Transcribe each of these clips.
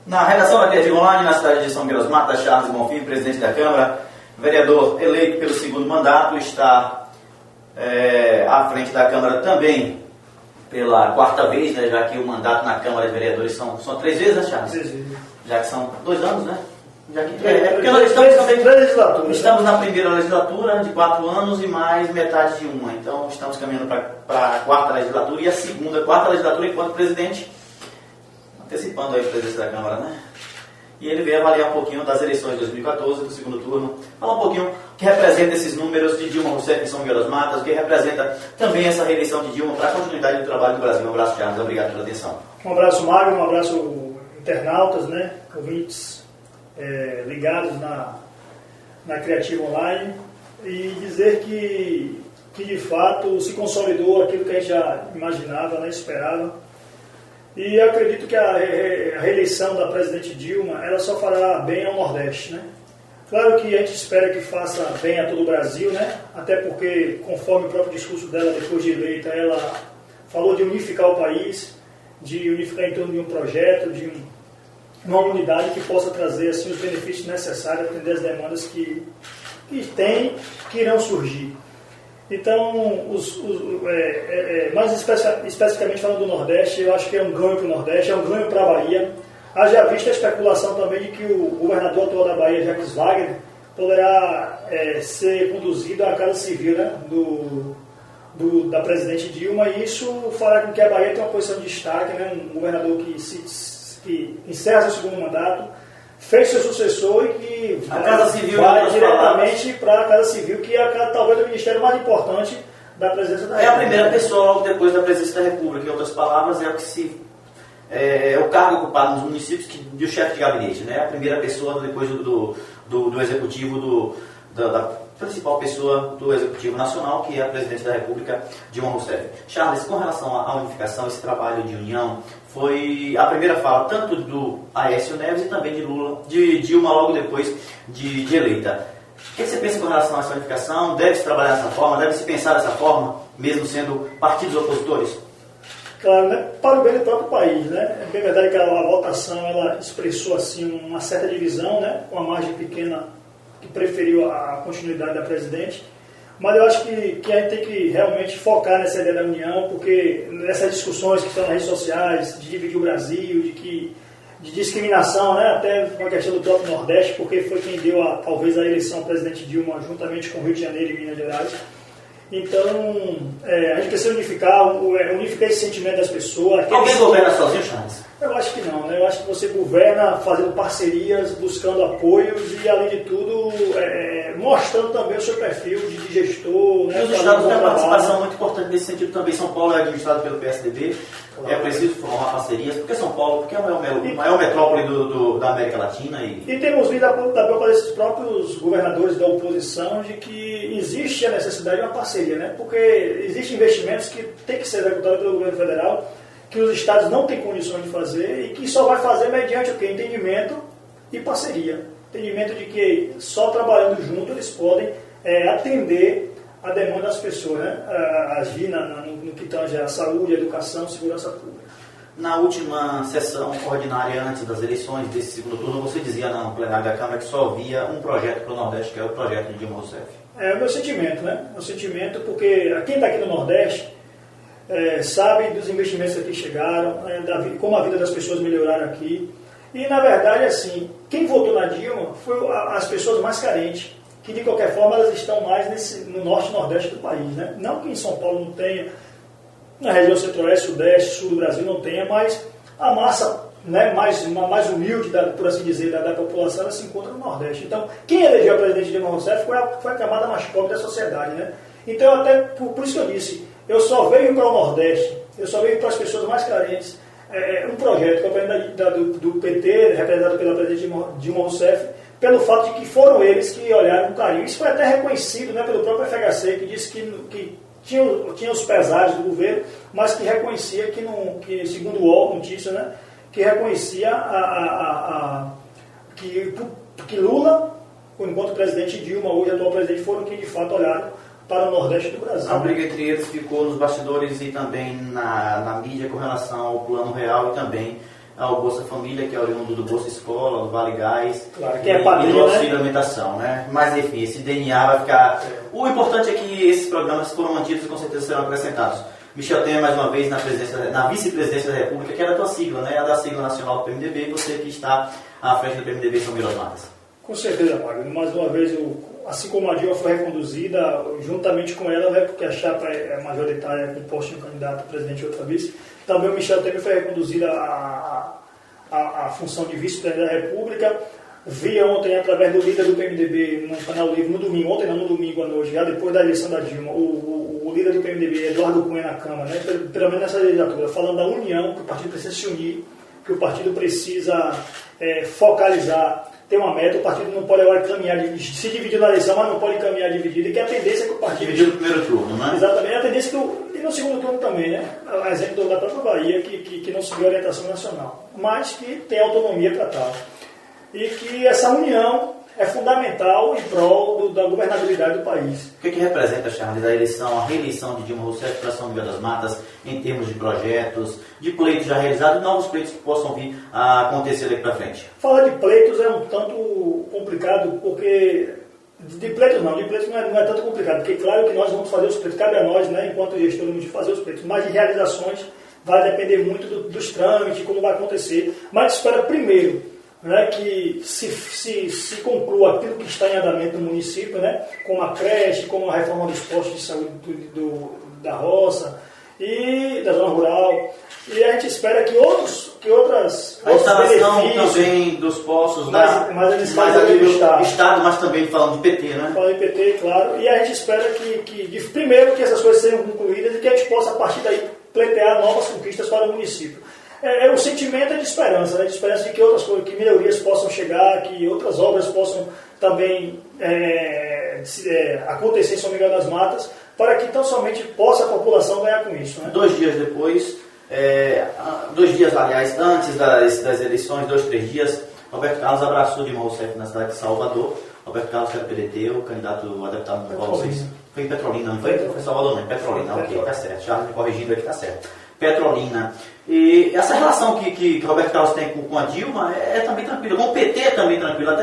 Na redação da TV Online, na cidade de São Miguel das Matas, Charles Bonfim, presidente da Câmara, vereador eleito pelo segundo mandato, está à frente da Câmara também pela quarta vez, né, já que o mandato na Câmara de Vereadores são 3 vezes, né, Charles? 3 vezes. Já que são 2 anos, né? Já que, porque nós estamos na primeira legislatura de 4 anos e mais metade de uma. Então estamos caminhando para a quarta legislatura e a quarta legislatura enquanto presidente, antecipando aí a presidência da Câmara, né? E ele veio avaliar um pouquinho das eleições de 2014, do segundo turno, falar um pouquinho o que representa esses números de Dilma Rousseff em São Miguel das Matas, o que representa também essa reeleição de Dilma para a continuidade do trabalho do Brasil. Um abraço, Charles. Obrigado pela atenção. Um abraço, Mário, um abraço, internautas, né? Ouvintes ligados na Criativa Online, e dizer que de fato se consolidou aquilo que a gente já imaginava, né? Esperava. E acredito que a reeleição da presidente Dilma, ela só fará bem ao Nordeste, né? Claro que a gente espera que faça bem a todo o Brasil, né? Até porque, conforme o próprio discurso dela, depois de eleita, ela falou de unificar o país, de unificar em torno de um projeto, de uma unidade que possa trazer assim, os benefícios necessários, atender as demandas que irão surgir. Então, mais especificamente falando do Nordeste, eu acho que é um ganho para o Nordeste, é um ganho para a Bahia. Haja vista a especulação também de que o governador atual da Bahia, Jacques Wagner, poderá ser conduzido à Casa Civil, né, da presidente Dilma, e isso fará com que a Bahia tenha uma posição de destaque, né, um governador que encerra seu segundo mandato, fez seu sucessor e que vai diretamente para a Casa Civil, que é talvez o ministério mais importante da presidência da República. É a primeira pessoa logo depois da presidência da República, em outras palavras, é o cargo ocupado nos municípios do chefe de gabinete, né? A primeira pessoa depois do executivo, da principal pessoa do Executivo Nacional, que é a presidente da República, Dilma Rousseff. Charles, com relação à unificação, esse trabalho de união, foi a primeira fala tanto do Aécio Neves e também de Dilma logo depois de eleita. O que você pensa com relação a essa unificação? Deve-se trabalhar dessa forma? Deve-se pensar dessa forma, mesmo sendo partidos opositores? Claro, né? Para o bem do próprio país, né? É bem verdade que a votação ela expressou assim, uma certa divisão, né? Com a margem pequena que preferiu a continuidade da presidente, mas eu acho que a gente tem que realmente focar nessa ideia da união, porque nessas discussões que estão nas redes sociais, de dividir o Brasil, de discriminação, né, até uma questão do próprio Nordeste, porque foi quem deu talvez a eleição ao presidente Dilma juntamente com o Rio de Janeiro e Minas Gerais. Então, a gente precisa unificar esse sentimento das pessoas. Alguém governa sozinho, Charles? Eu acho que não, né? Eu acho que você governa fazendo parcerias, buscando apoios e, além de tudo, mostrando também o seu perfil de gestor. Né? E os estados têm uma participação muito importante nesse sentido também. São Paulo é administrado pelo PSDB, claro. É preciso formar parcerias. Por que São Paulo? Porque é a maior metrópole da América Latina. E temos vindo a boca desses próprios governadores da oposição de que existe a necessidade de uma parceria, né? Porque existem investimentos que têm que ser executados pelo governo federal, que os estados não têm condições de fazer e que só vai fazer mediante o quê? Entendimento e parceria. Entendimento de que só trabalhando junto eles podem atender a demanda das pessoas, né? Agir no que tange a saúde, a educação, segurança pública. Na última sessão ordinária antes das eleições desse segundo turno, você dizia na plenária da Câmara que só havia um projeto para o Nordeste, que é o projeto de Dilma Rousseff. É o meu sentimento, né? O sentimento porque quem está aqui no Nordeste sabe dos investimentos que aqui chegaram, como a vida das pessoas melhoraram aqui. E, na verdade, assim, quem votou na Dilma foi as pessoas mais carentes, que, de qualquer forma, elas estão mais no norte e nordeste do país, né? Não que em São Paulo não tenha, na região centro-oeste, sudeste, sul do Brasil não tenha, mas a massa, né, mais humilde, por assim dizer, da população, ela se encontra no Nordeste. Então, quem elegeu a presidente Dilma Rousseff foi a camada mais pobre da sociedade, né? Então, até por isso que eu disse, eu só veio para o Nordeste, eu só veio para as pessoas mais carentes, um projeto que é do PT, representado pela presidente Dilma Rousseff, pelo fato de que foram eles que olharam com carinho. Isso foi até reconhecido, né, pelo próprio FHC, que disse que tinha os pesares do governo, mas que reconhecia que segundo o UOL, notícia, né, que reconhecia que Lula, enquanto presidente, Dilma, hoje atual presidente, foram que de fato olharam para o Nordeste do Brasil. A briga entre eles ficou nos bastidores e também na mídia com relação ao Plano Real e também ao Bolsa Família, que é oriundo do Bolsa Escola, do Vale Gás, claro, que é padrinho, e do auxílio né? alimentação, né? Mas enfim, esse DNA vai ficar... O importante é que esses programas foram mantidos e com certeza serão acrescentados. Michel Temer, mais uma vez, na vice-presidência da República, que era a tua sigla, né? A da sigla nacional do PMDB, e você que está à frente do PMDB, São Miguel das Matas. Com certeza, Magno. Mais uma vez, assim como a Dilma foi reconduzida, juntamente com ela, né, porque a chapa é majoritária, composta de um candidato a presidente e outra vice, também o Michel Temer foi reconduzido à função de vice-presidente da República. Vi ontem, através do líder do PMDB, no canal Livre, no domingo à noite, já depois da eleição da Dilma, o líder do PMDB, Eduardo Cunha, na Câmara, né, pelo menos nessa legislatura, falando da união, que o partido precisa se unir, que o partido precisa focalizar, ter uma meta. O partido não pode agora caminhar, se dividir na eleição, mas não pode caminhar dividido, e que a tendência é que o partido... Dividir no primeiro turno, né? Exatamente, a tendência é que e no segundo turno também, né? A exemplo da própria Bahia, que não seguiu a orientação nacional, mas que tem autonomia para tal. E que essa união é fundamental em prol da governabilidade do país. O que representa, Charles, a reeleição de Dilma Rousseff para São Miguel das Matas, em termos de projetos, de pleitos já realizados e novos pleitos que possam vir a acontecer daqui para frente? Falar de pleitos é um tanto complicado, porque... De pleitos não é tanto complicado, porque claro que nós vamos fazer os pleitos, cabe a nós, né, enquanto gestores, de fazer os pleitos, mas de realizações vai depender muito dos trâmites, como vai acontecer. Mas espera primeiro, né, que se conclua aquilo que está em andamento no município, né, como a creche, como a reforma dos postos de saúde da roça e da zona rural. E a gente espera que outros a instalação benefícios, também dos postos, mas a nível do Estado, mas também falando de PT, né? Falando de PT, claro. E a gente espera primeiro que essas coisas sejam concluídas e que a gente possa, a partir daí, pleitear novas conquistas para o município. O sentimento é de esperança, né? De esperança de que outras coisas, que melhorias possam chegar, que outras obras possam também acontecer em São Miguel das Matas, para que tão somente possa a população ganhar com isso, né? 2 dias depois, 2 dias, aliás, antes das eleições, 3 dias, Roberto Carlos abraçou Dilma Rousseff na cidade de Salvador. Roberto Carlos era PDT, o candidato a deputado do qual vocês... Foi em Petrolina, não foi? Foi Salvador, não, Petrolina, ok, tá certo. Já me corrigindo aqui, tá certo. Petrolina. E essa relação que Roberto Carlos tem com a Dilma é também tranquila. Com o PT é também tranquila,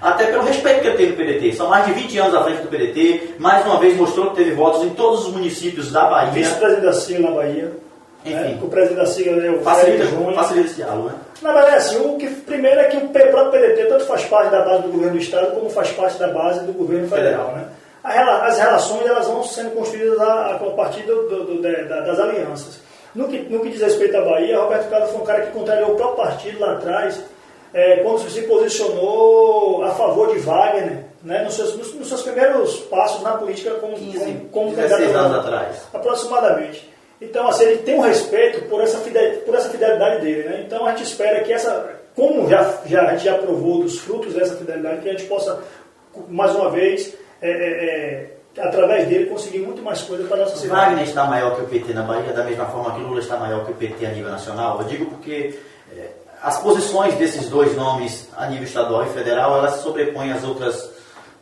até pelo respeito que ele tem no PDT. São mais de 20 anos à frente do PDT. Mais uma vez mostrou que teve votos em todos os municípios da Bahia. Vice-presidente da sigla na Bahia. Enfim. O presidente da sigla é o facilita esse diálogo, né? Na verdade, assim, o que primeiro é que o próprio PDT tanto faz parte da base do governo do Estado como faz parte da base do governo federal, né? As relações elas vão sendo construídas a partir das alianças. No que diz respeito à Bahia, Roberto Carlos foi um cara que contrariou o próprio partido lá atrás, quando se posicionou a favor de Wagner, né, nos seus primeiros passos na política como 16 anos atrás. Aproximadamente. Então, assim, ele tem um respeito por essa fidelidade dele, né? Então, a gente espera que como a gente já provou dos frutos dessa fidelidade, que a gente possa, mais uma vez, através dele, conseguir muito mais coisa para a nossa cidade. Wagner está maior que o PT na Bahia, da mesma forma que Lula está maior que o PT a nível nacional? Eu digo porque as posições desses dois nomes a nível estadual e federal, elas se sobrepõem às outras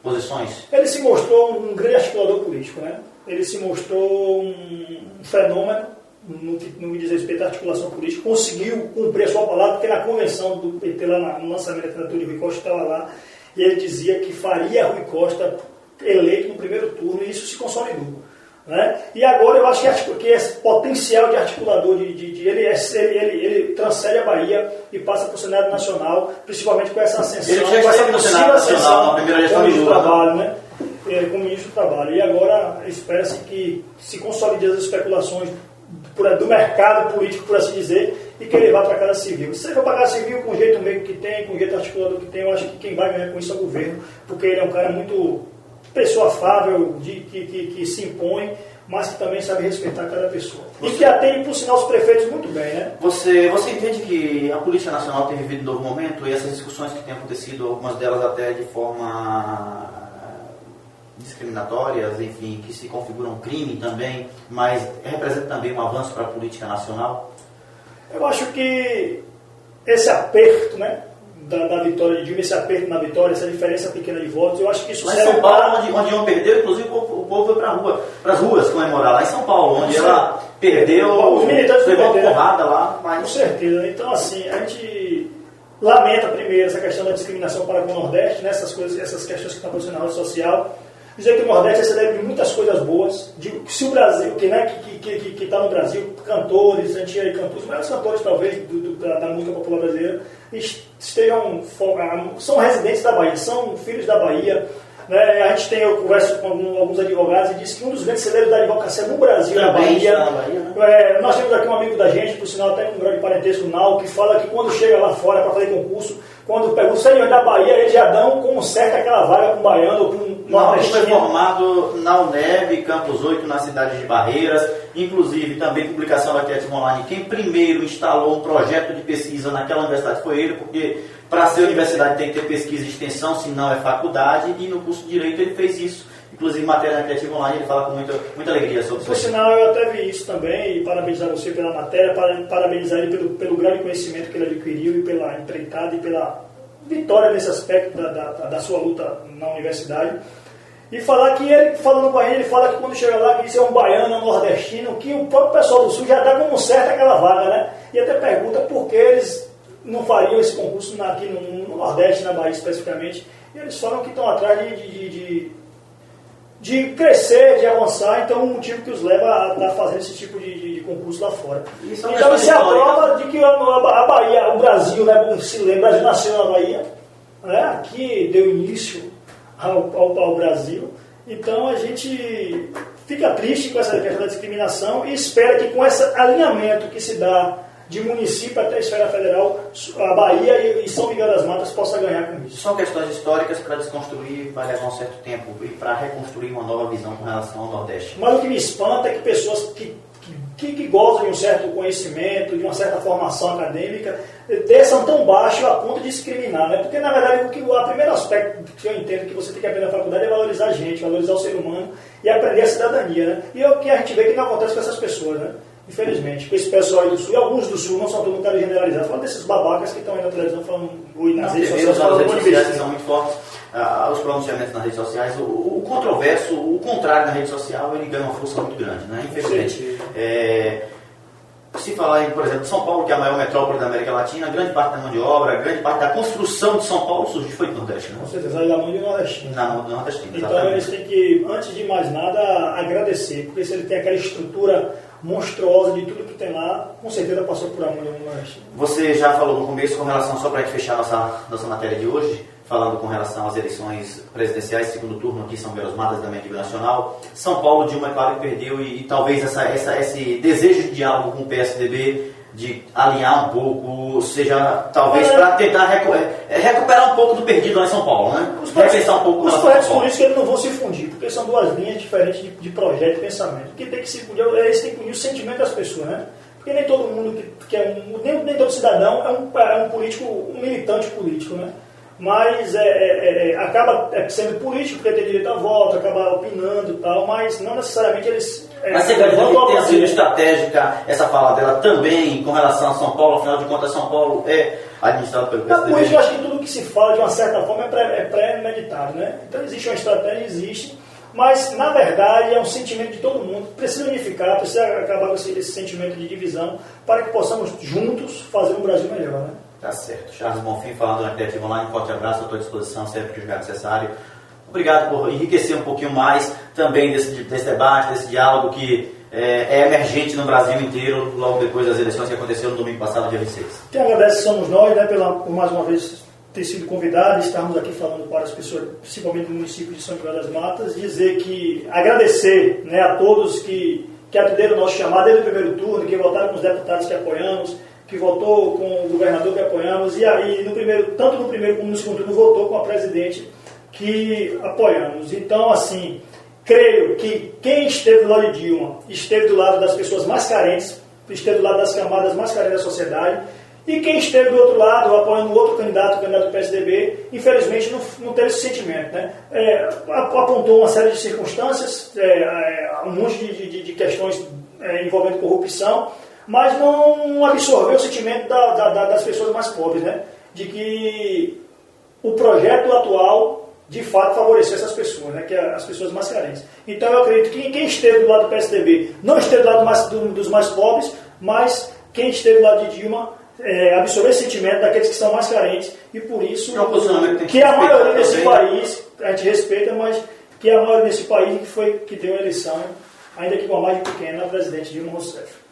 posições? Ele se mostrou um grande articulador político, né? Ele se mostrou um fenômeno no que diz respeito à articulação política, conseguiu cumprir a sua palavra, porque na convenção do PT, lá no lançamento da candidatura de Rui Costa, estava lá, e ele dizia que faria Rui Costa eleito no primeiro turno, e isso se consolidou, né? E agora eu acho que esse potencial de articulador, ele transcende a Bahia e passa para o Senado Nacional, principalmente com essa ascensão, ele já com essa no Senado Nacional, na primeira gestão do Lula, trabalho, né? Como ministro do Trabalho. E agora espera-se que se consolide as especulações do mercado político, por assim dizer, e que ele vá para a Casa Civil. Se ele for para a Casa Civil com o jeito meio que tem, com o jeito articulador que tem, eu acho que quem vai ganhar com isso é o governo, porque ele é um cara muito pessoa afável, que se impõe, mas que também sabe respeitar cada pessoa. E que atende, por sinal, os prefeitos muito bem, né? Você entende que a política nacional tem vivido um novo momento e essas discussões que têm acontecido, algumas delas até de forma discriminatórias, enfim, que se configuram crime também, mas representa também um avanço para a política nacional? Eu acho que esse aperto, né, da vitória de Dilma, esse aperto na vitória, essa diferença pequena de votos. Eu acho que isso lá em São Paulo, onde Dilma perdeu, inclusive o povo foi para as ruas comemorar. Lá em São Paulo, onde ela perdeu, os militantes levou uma porrada lá. Mas... Com certeza. Então, assim, a gente lamenta primeiro essa questão da discriminação para com o Nordeste, né? Essas questões que estão acontecendo na rede social. Dizer que o Nordeste recebe muitas coisas boas. Se o Brasil, que está no Brasil, cantores, a gente tinha aí cantores, os maiores cantores talvez da música popular brasileira, são residentes da Bahia, são filhos da Bahia. Né? Eu converso com alguns advogados e diz que um dos grandes celeiros da advocacia no Brasil é a Bahia. Né? Nós temos aqui um amigo da gente, por sinal até com um grande parentesco, Nau, que fala que quando chega lá fora para fazer concurso, quando pergunta os senhores da Bahia, eles já dão como certo aquela vaga com um baiano ou com um nordestino. Foi formado na UNEB, Campus 8, na cidade de Barreiras, inclusive também publicação da Creative Online. Quem primeiro instalou um projeto de pesquisa naquela universidade foi ele, porque para ser universidade tem que ter pesquisa e extensão, senão é faculdade, e no curso de Direito ele fez isso. Inclusive, matéria na Creative Online, ele fala com muita alegria sobre isso. Por sinal, eu até vi isso também, e parabenizar você pela matéria, parabenizar ele pelo grande conhecimento que ele adquiriu, e pela empreitada e pela vitória nesse aspecto da sua luta na universidade. E falar que ele, falando com a gente, ele fala que quando chega lá, que isso é um baiano, um nordestino, que o próprio pessoal do Sul já dá como certo aquela vaga, né? E até pergunta por que eles não fariam esse concurso aqui no Nordeste, na Bahia especificamente. E eles falam que estão atrás de crescer, de avançar, então é um motivo que os leva a estar fazendo esse tipo de concurso lá fora. Então isso é a prova de que a Bahia, o Brasil, né, se lembra, o Brasil nasceu na Bahia, né, aqui deu início ao Brasil, então a gente fica triste com essa questão da discriminação e espera que com esse alinhamento que se dá de município até a esfera federal, a Bahia e São Miguel das Matas possa ganhar com isso. São questões históricas, para desconstruir vai levar um certo tempo e para reconstruir uma nova visão com relação ao Nordeste. Mas o que me espanta é que pessoas que gozam de um certo conhecimento, de uma certa formação acadêmica, desçam tão baixo a ponto de discriminar, né? Porque na verdade o primeiro aspecto que eu entendo que você tem que aprender na faculdade é valorizar a gente, valorizar o ser humano e aprender a cidadania, né? E é o que a gente vê que não acontece com essas pessoas, né? Infelizmente, com esse pessoal aí do Sul, e alguns do Sul, não são todo mundo quero generalizar, falando desses babacas que estão aí na televisão falando oi nas redes sociais, são muito fortes, os pronunciamentos nas redes sociais, o controverso, o contrário na rede social, ele ganha uma força muito grande, né? Infelizmente. Se falar em, por exemplo, São Paulo, que é a maior metrópole da América Latina, grande parte da mão de obra, grande parte da construção de São Paulo surgiu foi do Nordeste, né? Com certeza, da mão de nordestino. Na mão do nordestino, então eles têm que, antes de mais nada, agradecer, porque se ele tem aquela estrutura monstruosa de tudo que tem lá, com certeza passou por a mão de um nordestino. Você já falou no começo com relação, só para a gente fechar nossa matéria de hoje, falando com relação às eleições presidenciais, segundo turno aqui em São Miguel das Matas, da nível nacional. São Paulo, Dilma, é claro que perdeu e talvez esse desejo de diálogo com o PSDB, de alinhar um pouco, seja talvez para tentar recuperar um pouco do perdido lá em São Paulo, né? Os projetos políticos eles não vão se fundir, porque são duas linhas diferentes de projeto e pensamento. O que tem que se fundir, eles têm que unir o sentimento das pessoas, né? Porque nem todo mundo nem todo cidadão é um político, um militante político, né? Mas acaba sendo político porque tem direito a voto, acaba opinando e tal, mas não necessariamente eles... Mas você acredita que tenha sido estratégica essa fala dela também com relação a São Paulo? Afinal de contas, São Paulo é administrado pelo PSDB. Por isso eu acho que tudo que se fala, de uma certa forma, é pré-meditado, né? Então existe uma estratégia, existe, mas na verdade é um sentimento de todo mundo. Precisa unificar, precisa acabar com esse sentimento de divisão para que possamos juntos fazer um Brasil melhor, né? Tá certo. Charles Bonfim falando na Creative Online, um forte abraço, à tua disposição sempre que julgar necessário. Obrigado por enriquecer um pouquinho mais também desse debate, desse diálogo que é emergente no Brasil inteiro, logo depois das eleições que aconteceram no domingo passado, dia 26. Quem agradece somos nós, né, por mais uma vez ter sido convidados, estarmos aqui falando para as pessoas, principalmente do município de São Miguel das Matas, agradecer, né, a todos que atenderam o nosso chamado desde o primeiro turno, que votaram com os deputados que apoiamos, que votou com o governador que apoiamos, e aí, tanto no primeiro como no segundo turno, votou com a presidente que apoiamos. Então, assim, creio que quem esteve do lado de Dilma, esteve do lado das pessoas mais carentes, esteve do lado das camadas mais carentes da sociedade, e quem esteve do outro lado, apoiando o candidato do PSDB, infelizmente não teve esse sentimento, né? Apontou uma série de circunstâncias, um monte de questões envolvendo corrupção, mas não absorveu o sentimento das pessoas mais pobres, né? de que o projeto atual, de fato, favoreceu essas pessoas, né, que é as pessoas mais carentes. Então eu acredito que quem esteve do lado do PSDB não esteve do lado dos mais pobres, mas quem esteve do lado de Dilma absorveu esse sentimento daqueles que são mais carentes, e por isso que a maioria desse país, a gente respeita, mas que a maioria desse país que deu a eleição, ainda que com uma margem pequena, a presidente Dilma Rousseff.